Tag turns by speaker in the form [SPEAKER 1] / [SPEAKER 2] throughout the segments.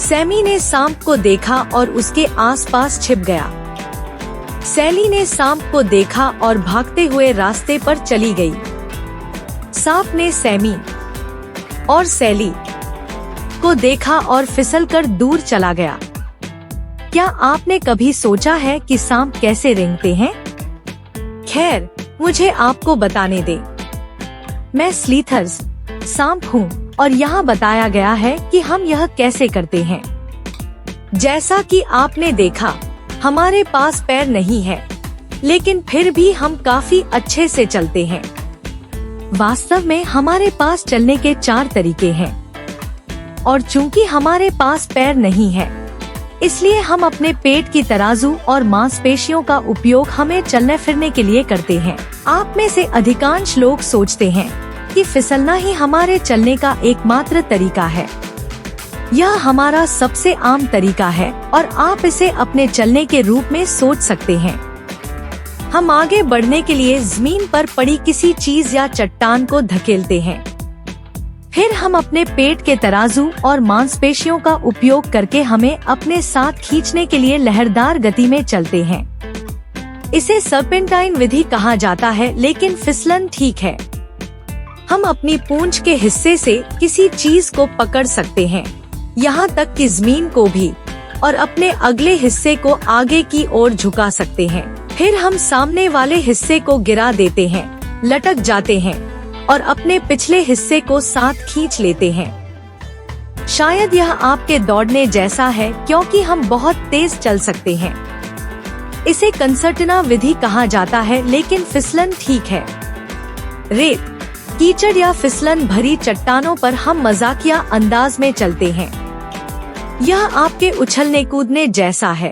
[SPEAKER 1] Sami ने सांप को देखा और उसके आसपास छिप गया। सैली ने सांप को देखा और भागते हुए रास्ते पर चली गई। सांप ने सैमी और सैली को देखा और फिसलकर दूर चला गया। क्या आपने कभी सोचा है कि सांप कैसे रेंगते हैं? खैर, मुझे आपको बताने दे। मैं स्लीथर्स सांप हूँ और यहाँ बताया गया है कि हम यह कैसे करते हैं। जैसा कि आपने देखा, हमारे पास पैर नहीं है, लेकिन फिर भी हम काफी अच्छे से चलते हैं। वास्तव में हमारे पास चलने के 4 तरीके हैं, और चूंकि हमारे पास पैर नहीं है, इसलिए हम अपने पेट की तराजू और मांसपेशियों का उपयोग हमें चलने फिरने के लिए करते हैं। आप में से अधिकांश लोग सोचते हैं कि फिसलना ही हमारे चलने का एकमात्र तरीका है। यह हमारा सबसे आम तरीका है और आप इसे अपने चलने के रूप में सोच सकते हैं। हम आगे बढ़ने के लिए जमीन पर पड़ी किसी चीज या चट्टान को धकेलते हैं। फिर हम अपने पेट के तराजू और मांसपेशियों का उपयोग करके हमें अपने साथ खींचने के लिए लहरदार गति में चलते हैं। इसे सर्पेंटाइन विधि कहा जाता है, लेकिन फिसलन ठीक है। हम अपनी पूंछ के हिस्से से किसी चीज को पकड़ सकते हैं, यहाँ तक कि जमीन को भी, और अपने अगले हिस्से को आगे की ओर झुका सकते हैं। फिर हम सामने वाले हिस्से को गिरा देते हैं, लटक जाते हैं और अपने पिछले हिस्से को साथ खींच लेते हैं। शायद यह आपके दौड़ने जैसा है, क्योंकि हम बहुत तेज चल सकते हैं। इसे कंसर्टना विधि कहा जाता है, लेकिन फिसलन ठीक है। रेत, कीचड़ या फिसलन भरी चट्टानों पर हम मजाकिया अंदाज में चलते हैं। यह आपके उछलने कूदने जैसा है।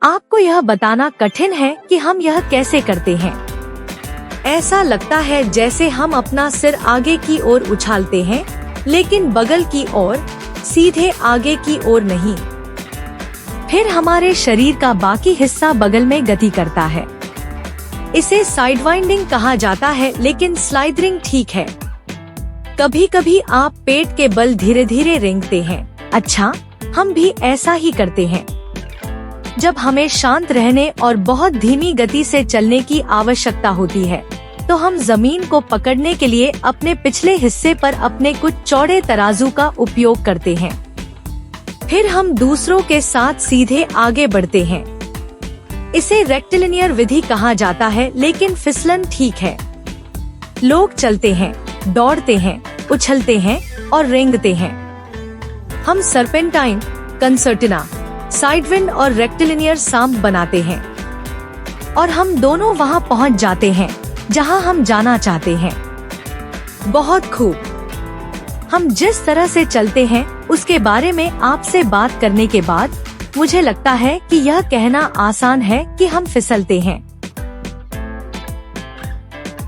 [SPEAKER 1] आपको यह बताना कठिन है कि हम यह कैसे करते हैं। ऐसा लगता है जैसे हम अपना सिर आगे की ओर उछालते हैं, लेकिन बगल की ओर, सीधे आगे की ओर नहीं। फिर हमारे शरीर का बाकी हिस्सा बगल में गति करता है। इसे साइड वाइंडिंग कहा जाता है, लेकिन स्लाइडरिंग ठीक है। कभी कभी आप पेट के बल धीरे धीरे रेंगते हैं। अच्छा, हम भी ऐसा ही करते हैं। जब हमें शांत रहने और बहुत धीमी गति से चलने की आवश्यकता होती है, तो हम जमीन को पकड़ने के लिए अपने पिछले हिस्से पर अपने कुछ चौड़े तराजू का उपयोग करते हैं। फिर हम दूसरों के साथ सीधे आगे बढ़ते हैं। इसे रेक्टिलिनियर विधि कहा जाता है, लेकिन फिसलन ठीक है। लोग चलते हैं, दौड़ते हैं, उछलते हैं और रेंगते हैं। हम सर्पेंटाइन, कंसर्टिना, साइडविंड और रेक्टिलिनियर सांप बनाते हैं, और हम दोनों वहां पहुंच जाते हैं जहां हम जाना चाहते हैं। बहुत खूब। हम जिस तरह से चलते हैं उसके बारे में आपसे बात करने के बाद मुझे लगता है कि यह कहना आसान है कि हम फिसलते हैं।